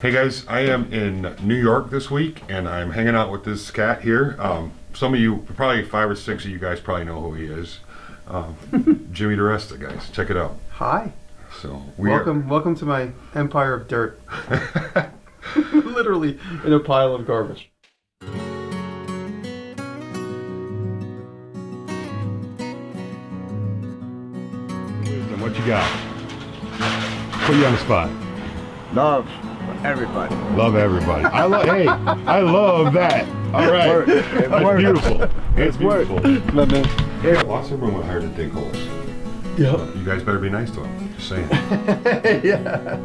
Hey guys, I am in New York this week and I'm hanging out with this cat here. Some of you, probably 5 or 6 of you guys probably know who he is. Jimmy Diresta, guys. Check it out. Hi. So Welcome to my empire of dirt. Literally in a pile of garbage. Wisdom, what you got? Put you on the spot. Love everybody. Love everybody. I love that. All right. That's beautiful. It's beautiful. My man. Hey, lots of everyone went hired to dig holes. Yeah. You guys better be nice to him. Just saying. Yeah.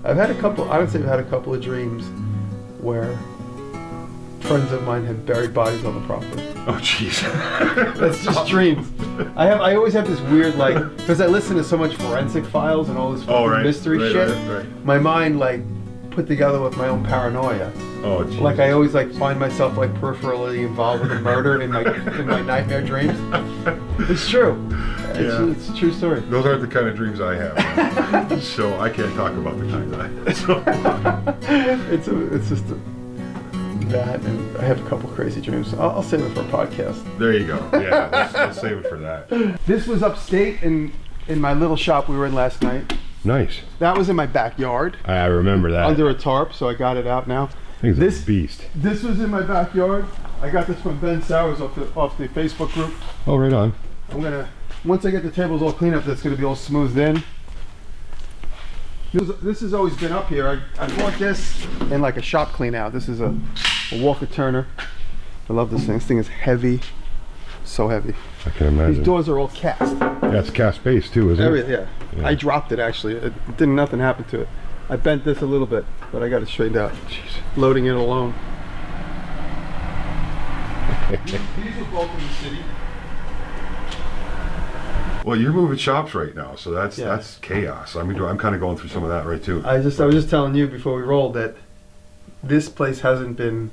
I've had a couple, I would say I've had a couple of dreams where friends of mine had buried bodies on the property. Oh, jeez. That's just dreams. I always have this weird, like, because I listen to so much forensic files and all this mystery shit. Right. My mind, like, put together with my own paranoia. Oh, jeez. Like, I always, like, find myself, like, peripherally involved with a murder in my nightmare dreams. It's true. It's a true story. Those aren't the kind of dreams I have. So I can't talk about the kind I have. So. It's just that, and I have a couple crazy dreams. I'll save it for a podcast. There you go. Yeah, let's save it for that. This was upstate in my little shop we were in last night. Nice. That was in my backyard. I remember that. Under a tarp, so I got it out now. This beast. This was in my backyard. I got this from Ben Sowers off the Facebook group. Oh, right on. I'm gonna, once I get the tables all cleaned up, that's gonna be all smoothed in. This has always been up here. I bought this in like a shop clean out. This is a Walker Turner. I love this thing. This thing is heavy, so heavy. I can imagine. These doors are all cast. Yeah, it's cast base too, isn't it? Yeah. I dropped it actually. Nothing happened to it. I bent this a little bit, but I got it straightened out. Jeez. Loading it alone. These are both in the city. Well, you're moving shops right now, so that's chaos. I mean, I'm kind of going through some of that right too. I was just telling you before we rolled that this place hasn't been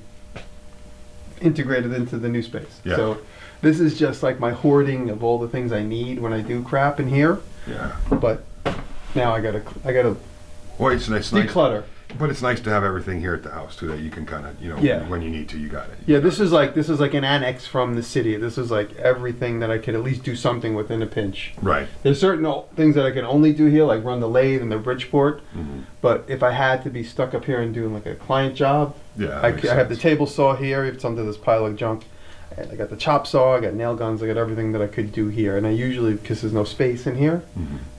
integrated into the new space. Yeah. So this is just like my hoarding of all the things I need when I do crap in here. Yeah. But now I gotta Well, it's nice. declutter. But it's nice to have everything here at the house too, that you can kind of, when you need to, you got it. Yeah, this is like an annex from the city. This is like everything that I could at least do something with in a pinch. Right. There's certain things that I can only do here, like run the lathe and the Bridgeport. Mm-hmm. But if I had to be stuck up here and doing like a client job, I have the table saw here. It's under this pile of junk. I got the chop saw, I got nail guns, I got everything that I could do here. And I usually, because there's no space in here,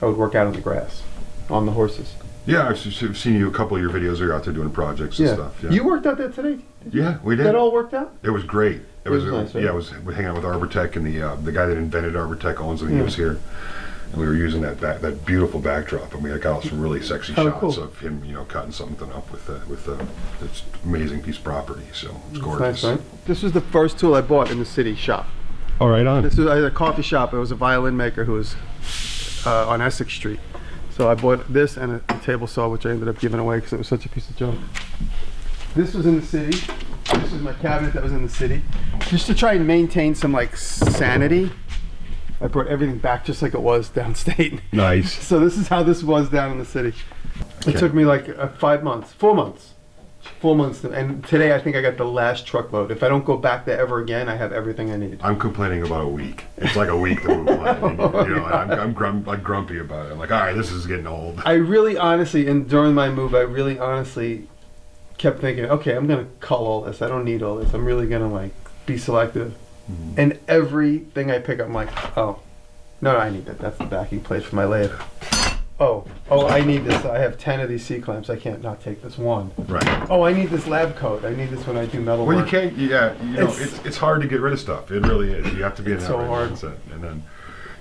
I would work out on the grass, on the horses. Yeah, I've seen you a couple of your videos where you're out there doing projects and stuff. Yeah. You worked out there today? Yeah, we did. That all worked out? It was great. It was nice, right? Yeah, I was hanging out with Arbortech, and the guy that invented Arbortech owns them. He was here, and we were using that beautiful backdrop, and we got some really sexy shots of him, cutting something up with this amazing piece of property. So it's gorgeous. Nice, right? This was the first tool I bought in the city shop. Oh, right on. I had a coffee shop. It was a violin maker who was on Essex Street. So I bought this and a table saw, which I ended up giving away because it was such a piece of junk. This was in the city. This was my cabinet that was in the city. Just to try and maintain some like sanity, I brought everything back just like it was downstate. Nice. So this is how this was down in the city. It took me like 4 months. 4 months, and today I think I got the last truckload. If I don't go back there ever again, I have everything I need. I'm complaining about a week. It's like a week to move on. I'm grumpy about it. I'm like, all right, this is getting old. I really honestly, and during my move, I really honestly kept thinking, okay, I'm gonna cull all this. I don't need all this. I'm really gonna like be selective. And everything I pick up, I'm like, oh, no, I need that. That's the backing plate for my lathe. Oh, I need this. I have 10 of these C-clamps. I can't not take this one. Right. Oh, I need this lab coat. I need this when I do metal work. Well, you can't. Yeah, it's hard to get rid of stuff. It really is. You have to be in that right hard. mindset. And then,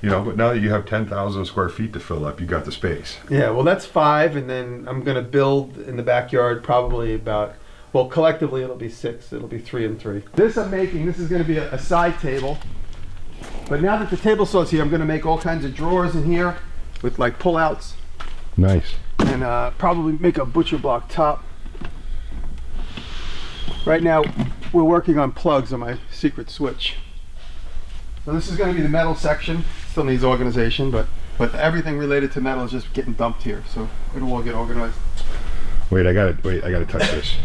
but now that you have 10,000 square feet to fill up, you got the space. Yeah. Well, that's 5, and then I'm gonna build in the backyard probably about. Well, collectively it'll be 6. It'll be 3 and 3. This I'm making. This is gonna be a side table. But now that the table saw's here, I'm gonna make all kinds of drawers in here with like pull-outs. Nice. And probably make a butcher block top. Right now, we're working on plugs on my secret switch. So this is going to be the metal section. Still needs organization, but everything related to metal is just getting dumped here. So it'll all get organized. Wait, I gotta touch this.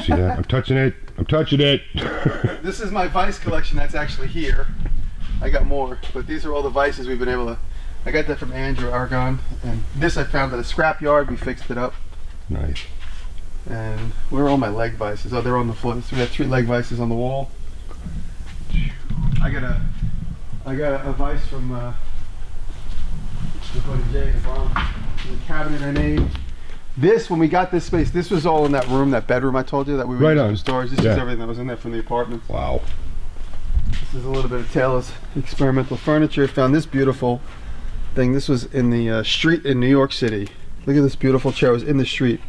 See that? I'm touching it. I'm touching it. This is my vice collection that's actually here. I got more, but these are all the vices we've been able to. I got that from Andrew Argon, and this I found at a scrap yard. We fixed it up. Nice. And where are all my leg vices? Oh, they're on the floor. So we have 3 leg vices on the wall. I got a vice from my buddy Jay in the barn. The cabinet I made. This, when we got this space, this was all in that room, that bedroom I told you that we were using for storage. This is everything that was in there from the apartment. Wow. This is a little bit of Taylor's experimental furniture. Found this beautiful thing. This was in the street in New York City. Look at this beautiful chair. It was in the street.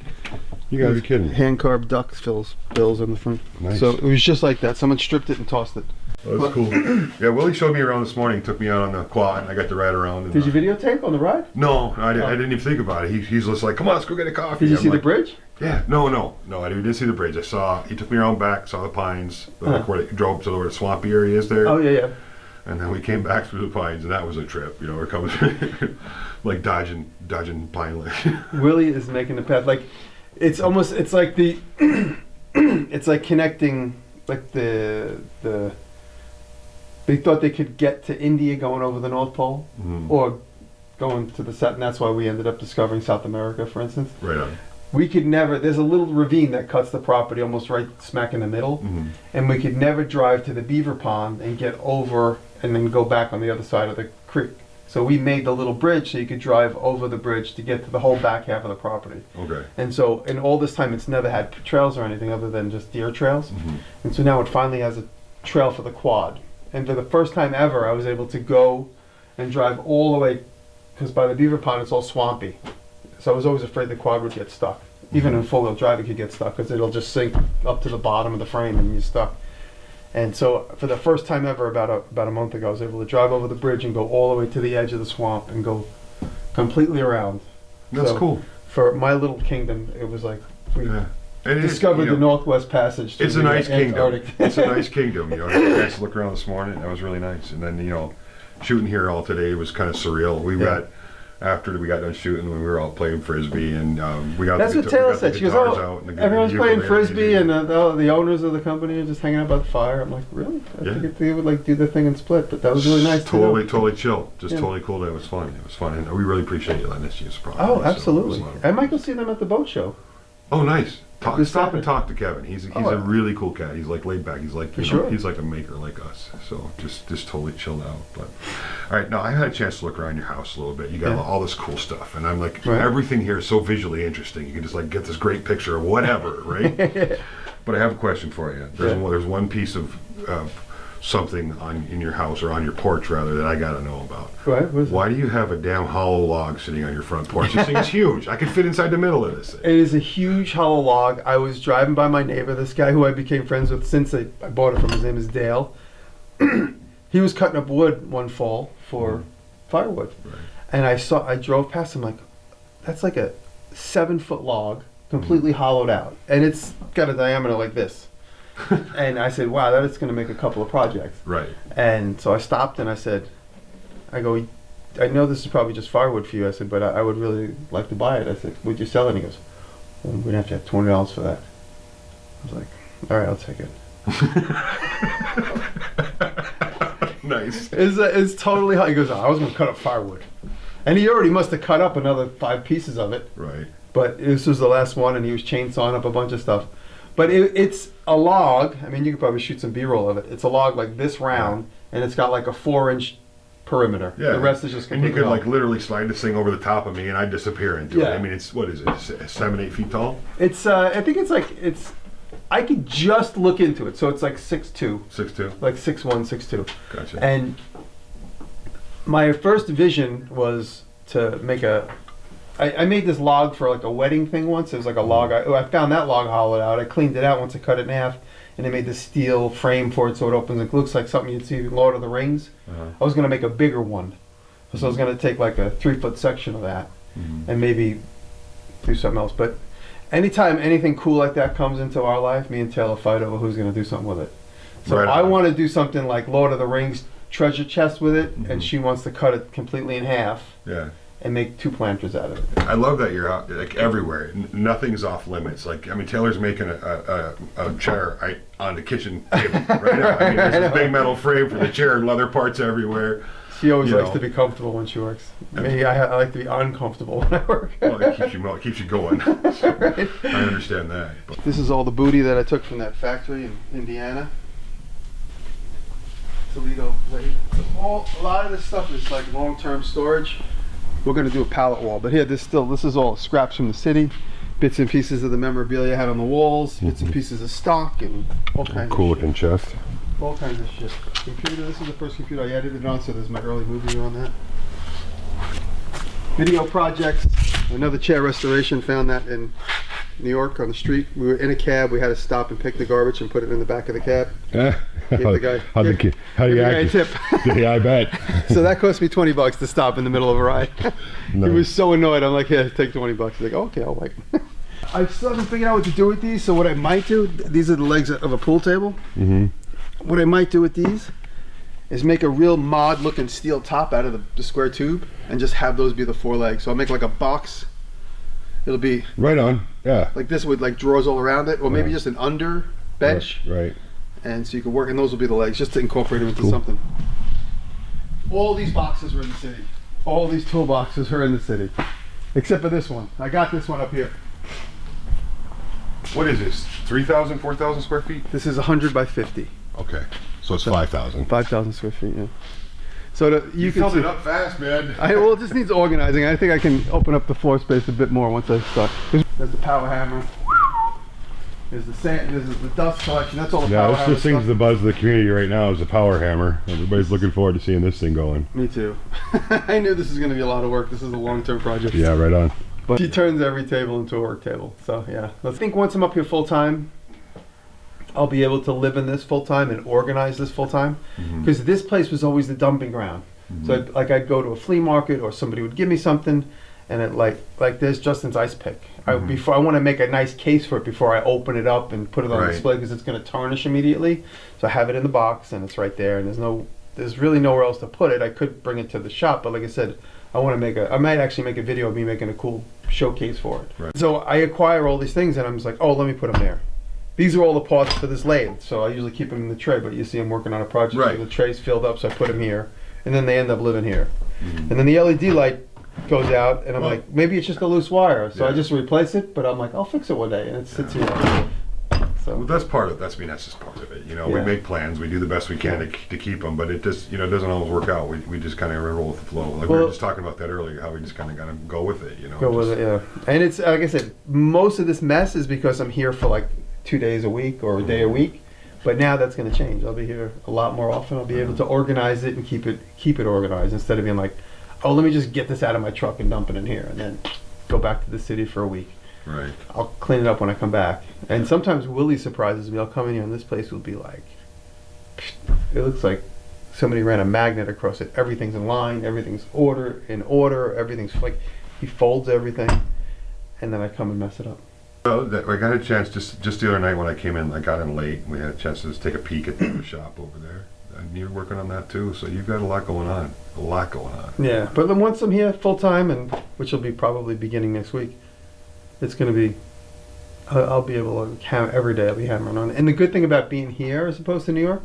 You gotta be kidding. Hand carved duck bills in the front. Nice. So it was just like that. Someone stripped it and tossed it. Oh, that's cool. Yeah, Willie showed me around this morning. Took me out on the quad, and I got to ride around. And, Did you videotape on the ride? No, I didn't even think about it. He's just like, come on, let's go get a coffee. Did you I'm see like, the bridge? Yeah, no, I didn't see the bridge. He took me around back, saw the pines, like where they drove to where the swampy area is there. Oh yeah. And then we came back through the pines, and that was a trip. You know, we're coming through, like dodging pine lick. Willie is making the path. Like, it's like the, it's like connecting, like the. They thought they could get to India going over the North Pole, or going to the South, and that's why we ended up discovering South America, for instance. Right on. We could never, there's a little ravine that cuts the property almost right smack in the middle, and we could never drive to the beaver pond and get over and then go back on the other side of the creek. So we made the little bridge so you could drive over the bridge to get to the whole back half of the property. Okay. And so in all this time, it's never had trails or anything other than just deer trails. And so now it finally has a trail for the quad. And for the first time ever, I was able to go and drive all the way, because by the beaver pond, it's all swampy. So I was always afraid the quad would get stuck. Even in four-wheel drive, it could get stuck because it'll just sink up to the bottom of the frame and you're stuck. And so for the first time ever, about a month ago, I was able to drive over the bridge and go all the way to the edge of the swamp and go completely around. That's So cool. For my little kingdom, it was like we And it is, discovered you know, the Northwest Passage to It's a the nice kingdom. Antarctic. It's a nice kingdom. You know, I had a chance to look around this morning. That was really nice. And then, you know, shooting here all today was kind of surreal. We got after we got done shooting, when we were all playing frisbee, and we got That's the, what Taylor said. the She goes, guitars "Oh, out and the everyone's playing ukuleles frisbee, and the owners of the company are just hanging out by the fire." I'm like, "Really? I think they would like do the thing and split." But that was really nice. Totally chill. Just totally cool. It was fun. It was fun, and we really appreciate you letting us use the property. Oh, So absolutely. I might go see them at the boat show. Oh, nice. This Stop happened. and talk to Kevin. He's a really cool cat. He's like laid back. He's like he's like a maker like us. So just totally chilled out. But all right, now I had a chance to look around your house a little bit. You got all this cool stuff, and I'm like, everything here is so visually interesting. You can just like get this great picture of whatever, right? But I have a question for you. There's one piece of something in your house, or on your porch rather, that I got to know about. Why do you have a damn hollow log sitting on your front porch? This thing is huge. I could fit inside the middle of this thing. It is a huge hollow log. I was driving by my neighbor, this guy who I became friends with since I bought it from. His name is Dale. He was cutting up wood one fall for firewood. Right. And I drove past him like, that's like a 7-foot log, completely hollowed out. And it's got a diameter like this. And I said, wow, that is going to make a couple of projects. Right. And so I stopped and I said, I know this is probably just firewood for you. I said, but I would really like to buy it. I said, would you sell it? And he goes, well, we're going to have $20 for that. I was like, all right, I'll take it. Nice. It's totally hot. He goes, I was going to cut up firewood. And he already must have cut up another 5 pieces of it. Right. But this was the last one, and he was chainsawing up a bunch of stuff. But it's a log. I mean, you could probably shoot some B-roll of it. It's a log like this round, and it's got like a 4-inch perimeter. Yeah. The rest is just and you completely could like literally slide this thing over the top of me, and I'd disappear into it. I mean, it's what is it? 7-8 feet tall? It's I think it's. I could just look into it, so it's like 6'2". 6'2". Like 6'1", 6'2". Gotcha. And my first vision was to make I made this log for like a wedding thing once. It was like a log. I found that log hollowed out. I cleaned it out once I cut it in half, and I made this steel frame for it so it opens. It looks like something you'd see in Lord of the Rings. I was going to make a bigger one. So I was going to take like a 3-foot section of that and maybe do something else. But anytime anything cool like that comes into our life, me and Taylor fight over who's going to do something with it. So I want to do something like Lord of the Rings treasure chest with it, and she wants to cut it completely in half. Yeah. and make 2 planters out of it. I love that you're out like everywhere. Nothing's off limits. Like I mean, Taylor's making a chair on the kitchen table right now. I mean, there's this big metal frame for the chair and leather parts everywhere. She always likes to be comfortable when she works. Me, I like to be uncomfortable when I work. Well, it keeps you going. Right. I understand that. But This is all the booty that I took from that factory in Indiana. Toledo plate. A lot of this stuff is like long-term storage. We're gonna do a pallet wall, but here, this is all scraps from the city, bits and pieces of the memorabilia I had on the walls, bits and pieces of stock, and all kinds of shit. looking chest. All kinds of shit. Computer, this is the first computer I edited on, so there's my early movie on that. Video projects, another chair restoration, found that in New York on the street. We were in a cab, we had to stop and pick the garbage and put it in the back of the cab. Gave the guy, how do you a act? tip. Yeah, I bet. So that cost me $20 to stop in the middle of a ride. No. He was so annoyed. I'm like, yeah, take $20. He's like, oh, okay, I'll wait. I still haven't figured out what to do with these, so what I might do, these are the legs of a pool table. Mm-hmm. What I might do with these is make a real mod looking steel top out of the square tube and just have those be the 4 legs. So I'll make like a box. It'll be Right on. Yeah. like this with like drawers all around it, or maybe just an under bench. Right. And so you can work, and those will be the legs, just to incorporate them into something. All these boxes are in the city. All these toolboxes are in the city. Except for this one. I got this one up here. What is this? 3,000, 4,000 square feet? This is 100 by 50. Okay. So it's 5,000. 5,000 square feet, yeah. So you can filled see, it up fast, man. well, it just needs organizing. I think I can open up the floor space a bit more once I start. There's the power hammer. There's the sand. There's the dust collection. That's all the power hammer stuff. the buzz of the community right now is the power hammer. Everybody's looking forward to seeing this thing going. Me too. I knew this was going to be a lot of work. This is a long-term project. Yeah, right on. But she turns every table into a work table. So yeah, I think once I'm up here full time, I'll be able to live in this full time and organize this full time. Because this place was always the dumping ground. So I'd go to a flea market or somebody would give me something, and it like there's Justin's ice pick. I want to make a nice case for it before I open it up and put it on display, because it's going to tarnish immediately. So I have it in the box and it's right there, and there's really nowhere else to put it. I could bring it to the shop, but like I said, I might actually make a video of me making a cool showcase for it. Right. So I acquire all these things and I'm just like, oh, let me put them there. These are all the parts for this lathe, so I usually keep them in the tray, but you see I'm working on a project, Right. so the tray's filled up, so I put them here, and then they end up living here. And then the LED light goes out, and I'm like, maybe it's just a loose wire, so I just replace it, but I'm like, I'll fix it one day, and it sits here. So Well, that's part of it. That's just part of it. You know, we Yeah. make plans, we do the best we can to keep them, but it just, it doesn't always work out. We just kind of roll with the flow. Like we Well- were just talking about that earlier, how we just kind of gotta go with it. go with it, yeah. And it's like I said, most of this mess is because I'm here for like 2 days a week or a day a week. But now that's going to change. I'll be here a lot more often. I'll be able to organize it and keep it organized, instead of being like, oh, let me just get this out of my truck and dump it in here, and then go back to the city for a week. Right. I'll clean it up when I come back. And sometimes Willie surprises me. I'll come in here and this place will be like, it looks like somebody ran a magnet across it. Everything's in line, everything's in order, everything's like, he folds everything, and then I come and mess it up. Well, I got a chance just the other night when I came in. I got in late. We had a chance to just take a peek at the shop over there, and you're working on that too. So you've got a lot going on. Yeah, but then once I'm here full time, and which will be probably beginning next week, it's going to be, I'll be able to every day I'll be hammering on it. And the good thing about being here as opposed to New York,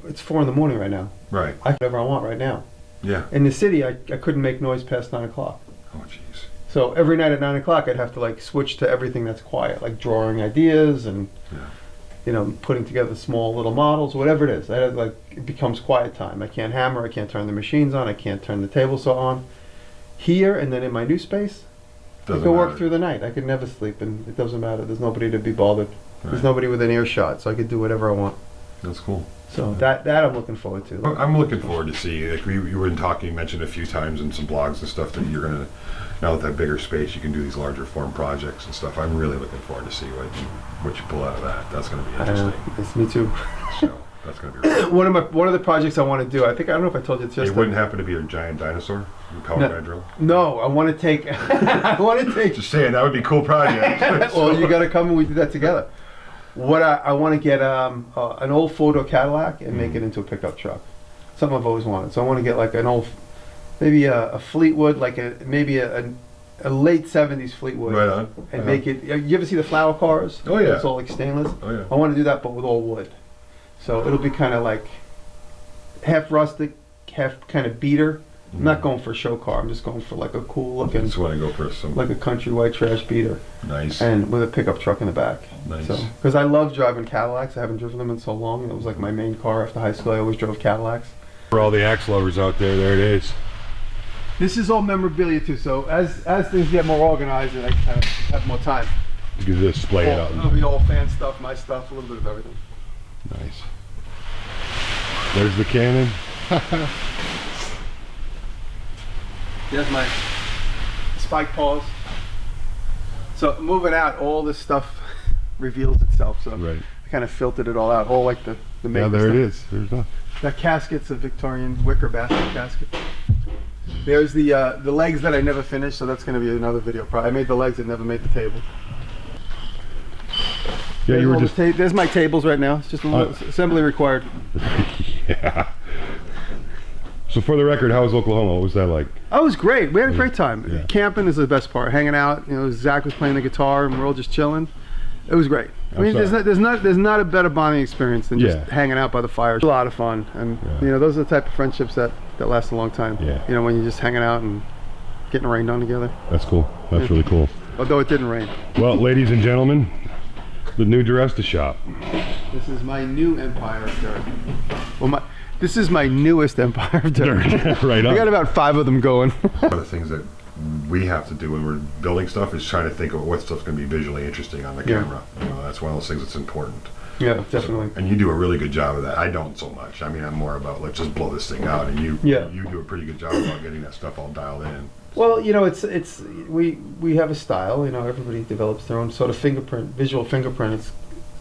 it's 4 in the morning right now. Right. I can do whatever I want right now. Yeah. In the city, I couldn't make noise past 9 o'clock. Oh, jeez. So every night at 9 o'clock, I'd have to like switch to everything that's quiet, like drawing ideas and, putting together small little models, whatever it is. It becomes quiet time. I can't hammer, I can't turn the machines on, I can't turn the table saw on. Here and then in my new space, I can work through the night. I could never sleep, and it doesn't matter. There's nobody to be bothered. Right. There's nobody within earshot, so I could do whatever I want. That's cool. So that I'm looking forward to. I'm looking forward to see. Like you were talking, you mentioned a few times in some blogs and stuff that you're gonna, now with that bigger space, you can do these larger form projects and stuff. I'm really looking forward to see what you pull out of that. That's gonna be interesting. It's me too. So that's gonna be really one of the projects I want to do. I don't know if I told you it's just. It wouldn't happen to be a giant dinosaur. Power guy drill. No, I want to take. Just saying, that would be a cool project. Well, you got to come and we do that together. What I want to get an old photo Cadillac and make it into a pickup truck. Something I've always wanted. So I want to get like an old maybe a Fleetwood, like maybe a late 70s Fleetwood. Right on. And make it, you ever see the flower cars? Oh, yeah. It's all like stainless. Oh, yeah. I want to do that, but with all wood. So it'll be kind of like half rustic, half kind of beater. I'm not going for a show car. I'm just going for like a cool looking, Just want to go for some like a country white trash beater. nice. And with a pickup truck in the back. Nice. So, because I love driving Cadillacs. I haven't driven them in so long. It was like my main car after high school. I always drove Cadillacs. For all the axe lovers out there, there it is. This is all memorabilia too. So as things get more organized and I kind of have more time, You can just display it out. it'll be all fan stuff, my stuff, a little bit of everything. Nice. There's the cannon. There's my spike paws. So moving out, all this stuff reveals itself. So Right. I kind of filtered it all out. All like the Yeah, makeup there it stuff. is. There's that. That casket's a Victorian wicker basket casket. There's the legs that I never finished, so that's going to be another video. I made the legs and never made the table. Yeah, you were There's all just. the there's my tables right now. It's just a little assembly required. Yeah. So for the record, how was Oklahoma? What was that like? Oh, it was great. We had a great time. Yeah. Camping is the best part. Hanging out. You know, Zach was playing the guitar, and we're all just chilling. It was great. I mean, there's not a better bonding experience than just hanging out by the fire. It's a lot of fun, and you know, those are the type of friendships that last a long time. Yeah. You know, when you're just hanging out and getting rained on together. That's cool. That's really cool. Although it didn't rain. Well, ladies and gentlemen, the new Diresta shop. This is my new empire of dirt. Well, this is my newest empire of dirt. Right on. I got about 5 of them going. One of the things that we have to do when we're building stuff is trying to think of what stuff's going to be visually interesting on the camera. You know, that's one of those things that's important. Yeah, definitely. And you do a really good job of that. I don't so much. I mean, I'm more about let's just blow this thing out, and you do a pretty good job about getting that stuff all dialed in. Well, you know, we have a style. You know, everybody develops their own sort of fingerprint, visual fingerprint. It's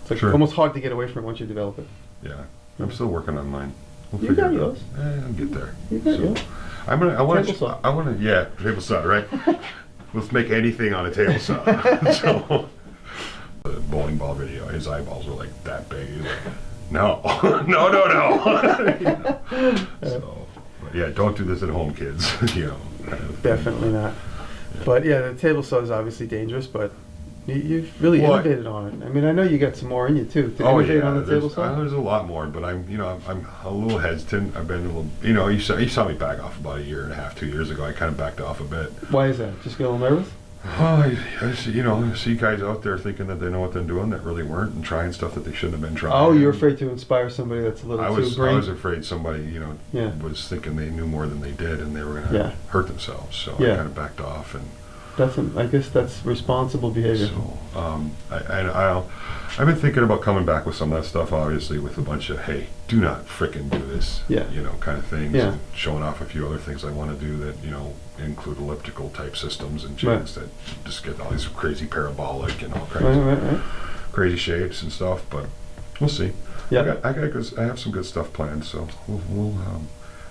like almost hard to get away from it once you develop it. Yeah, I'm still working on mine. We'll You figure got it yours. out. I'll get there. You got yours. I Table saw. want to, yeah, table saw, right? Let's make anything on a table saw. So, the bowling ball video, his eyeballs were like that big. He's like, no, no. So, but yeah, don't do this at home, kids. You know. Definitely not. But yeah, the table saw is obviously dangerous, but you've really innovated on it. I mean, I know you got some more in you too. To innovate on the table saw. There's a lot more, but I'm a little hesitant. I've been a little, you saw me back off about 1.5 years, 2 years ago. I kind of backed off a bit. Why is that? Just get a little nervous? I see guys out there thinking that they know what they're doing that really weren't, and trying stuff that they shouldn't have been trying. Oh, you're afraid to inspire somebody that's a little too green? I was afraid somebody, was thinking they knew more than they did, and they were going to hurt themselves. So I kind of backed off, and I guess that's responsible behavior. So I've been thinking about coming back with some of that stuff, obviously, with a bunch of, hey, do not frickin' do this, kind of things. Yeah. And showing off a few other things I want to do that, include elliptical type systems and jigs that just get all these crazy parabolic and all kinds of crazy shapes and stuff. But we'll see. Yeah, I have some good stuff planned. So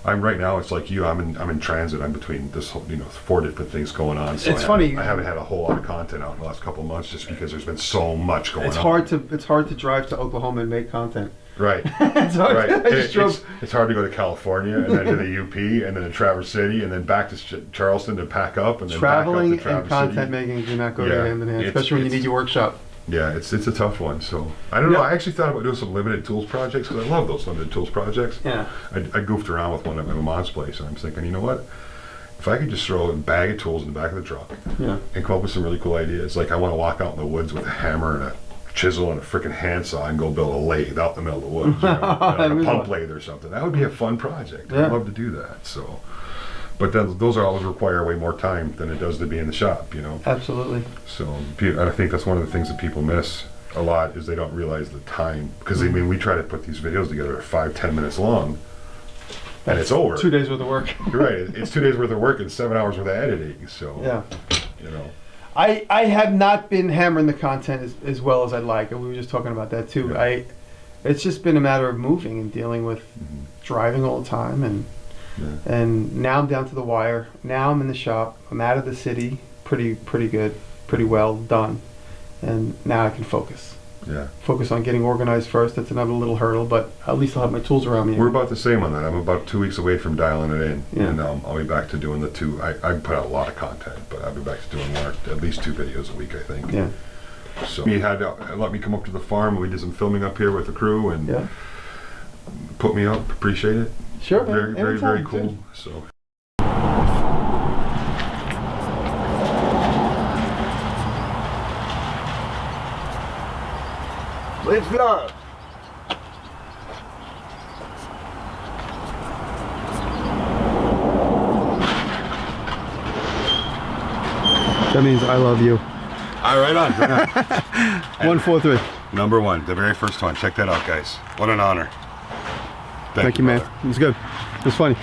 I'm right now. It's like you. I'm in transit. I'm between this whole, 4 different things going on. So it's funny. I haven't had a whole lot of content out in the last couple of months, just because there's been so much going on. It's hard to drive to Oklahoma and make content. Right. It's hard. Right. It's hard to go to California and then to the UP and then to Traverse City and then back to Charleston to pack up and then traveling back up to Traverse and content City. making do not go hand in hand, especially when you need your workshop. Yeah, it's a tough one. So I don't know. I actually thought about doing some limited tools projects because I love those limited tools projects. Yeah. I goofed around with one at my mom's place, and I'm thinking, you know what? If I could just throw a bag of tools in the back of the truck and come up with some really cool ideas, like I want to walk out in the woods with a hammer and a chisel and a freaking handsaw and go build a lathe out in the middle of the woods, a pump lathe or something. That would be a fun project. I'd love to do that. So, but then those always require way more time than it does to be in the shop, Absolutely. So I think that's one of the things that people miss a lot is they don't realize the time, because I mean we try to put these videos together at 5-10 minutes long, and it's over. 2 days worth of work. You're right. It's 2 days worth of work and 7 hours worth of editing. So I have not been hammering the content as well as I'd like. We were just talking about that too. Yeah. It's just been a matter of moving and dealing with driving all the time, and now I'm down to the wire. Now I'm in the shop. I'm out of the city. Pretty good. Pretty well done. And now I can focus. Yeah. focus on getting organized first. That's another little hurdle, but at least I'll have my tools around me. We're about the same on that. I'm about 2 weeks away from dialing it in, Yeah. and I'll be back to doing the two. I put out a lot of content, but I'll be back to doing more, at least 2 videos a week, I think. Yeah. So he had let me come up to the farm, and we did some filming up here with the crew, and Yeah. put me up. Appreciate it. Sure, man. Very, very, very Anytime, cool. dude. So. With love. That means I love you. All right, on. Right on. 143. Number 1, the very first one. Check that out, guys. What an honor. Thank you, man. brother. It was good. It was funny.